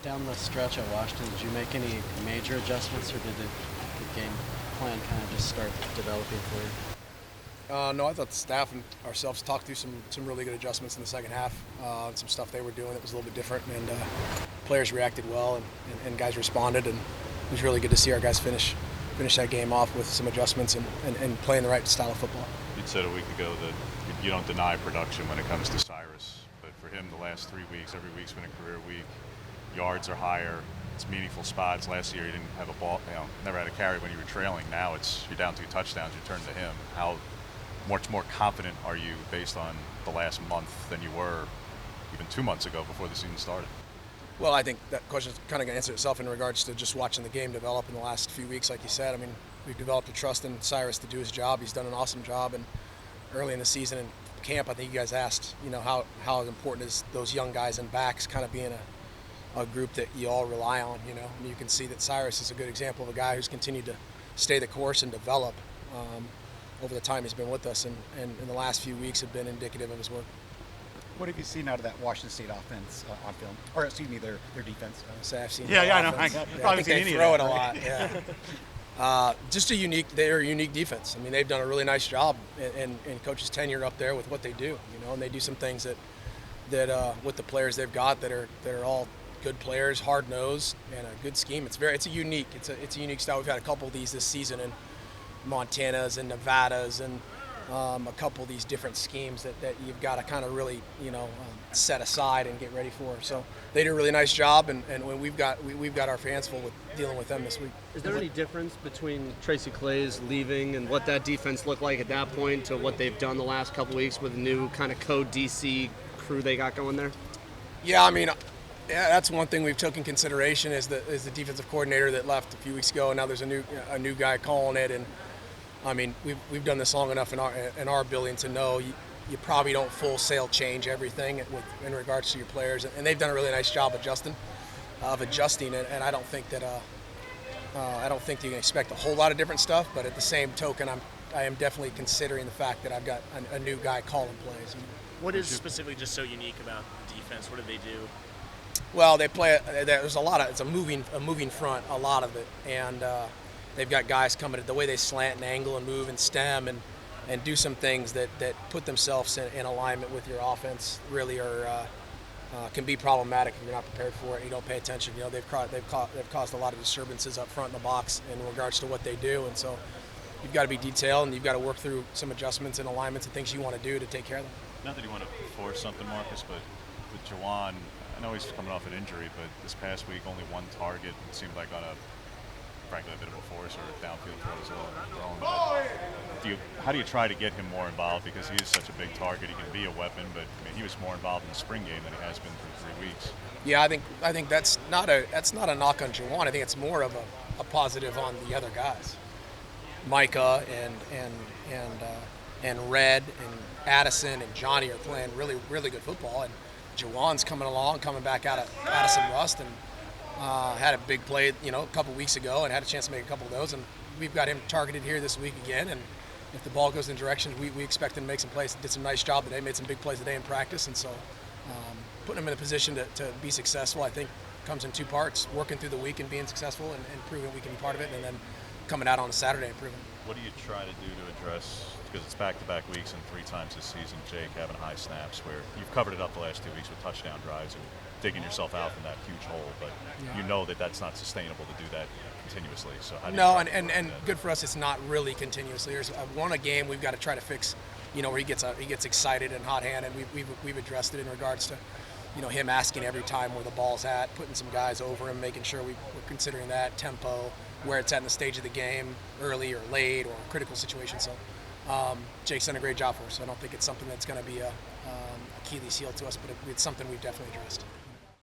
Down the stretch at Washington, did you make any major adjustments, or did the game plan kind of just start developing for you? No, I thought the staff and ourselves talked through some really good adjustments in the second half. Some stuff they were doing that was a little bit different, and players reacted well, and guys responded, and it was really good to see our guys finish that game off with some adjustments and playing the right style of football. You'd said a week ago that you don't deny production when it comes to Cyrus, but for him the last 3 weeks, every week's been a career week. Yards are higher. It's meaningful spots. Last year you didn't have a ball, never had a carry when you were trailing. Now you're down 2 touchdowns, you turn to him. How much more confident are you based on the last month than you were even 2 months ago before the season started? Well, I think that question's kind of going to answer itself in regards to just watching the game develop in the last few weeks. Like you said, I mean, we've developed a trust in Cyrus to do his job. He's done an awesome job, and early in the season in camp, I think you guys asked, how important is those young guys and backs kind of being a group that you all rely on, and you can see that Cyrus is a good example of a guy who's continued to stay the course and develop over the time he's been with us, and in the last few weeks have been indicative of his work. What have you seen out of that Washington State offense on film? Or excuse me, their defense? I've seen yeah, I know. I think they throw it a lot. Yeah. They're a unique defense. I mean, they've done a really nice job in coach's tenure up there with what they do, and they do some things that with the players they've got that are all good players, hard nosed, and a good scheme. It's a unique style. We've had a couple of these this season in Montanas and Nevadas and a couple of these different schemes that you've got to kind of really set aside and get ready for. So they do a really nice job, and when we've got our hands full with dealing with them this week. Is there any difference between Tracy Clay's leaving and what that defense looked like at that point to what they've done the last couple weeks with the new kind of code DC crew they got going there? Yeah, I mean, that's one thing we've took in consideration is the defensive coordinator that left a few weeks ago, and now there's a new guy calling it. And I mean, we've done this long enough in our building to know you probably don't full sail change everything in regards to your players, and they've done a really nice job adjusting, and I don't think that you can expect a whole lot of different stuff. But at the same token, I am definitely considering the fact that I've got a new guy calling plays. What is specifically just so unique about the defense? What do they do? Well, they play. There's a lot of it's a moving front, a lot of it, and they've got guys coming. The way they slant and angle and move and stem and do some things that put themselves in alignment with your offense really can be problematic if you're not prepared for it and you don't pay attention. They've caused a lot of disturbances up front in the box in regards to what they do, and so you've got to be detailed and you've got to work through some adjustments and alignments and things you want to do to take care of them. Not that you want to force something, Marcus, but with Juwan, I know he's coming off an injury, but this past week only one target. It seemed like on frankly, a bit of a force or downfield throw as well. How do you try to get him more involved, because he is such a big target? He can be a weapon, but I mean, he was more involved in the spring game than he has been through 3 weeks. Yeah, I think that's not a knock on Juwan. I think it's more of a positive on the other guys. Micah and Red and Addison and Johnny are playing really, really good football, and Juwan's coming back out of some rust, and had a big play, a couple weeks ago, and had a chance to make a couple of those, and we've got him targeted here this week again. And if the ball goes in direction, we expect him to make some plays. Did some nice job today, made some big plays today in practice, and so putting him in a position to be successful, I think, comes in 2 parts: working through the week and being successful and proving we can be part of it, and then coming out on a Saturday and proving. What do you try to do to address, because it's back-to-back weeks and 3 times this season, Jake, having high snaps, where you've covered it up the last 2 weeks with touchdown drives and digging yourself out from that huge hole, but you know that's not sustainable to do that continuously. So how do you and good for us, it's not really continuously. There's one a game we've got to try to fix, where he gets excited and hot hand, and we've addressed it in regards to him asking every time where the ball's at, putting some guys over him, making sure we're considering that tempo, where it's at in the stage of the game, early or late or critical situation. So Jake's done a great job for us. I don't think it's something that's going to be a Achilles heel to us, but it's something we've definitely addressed.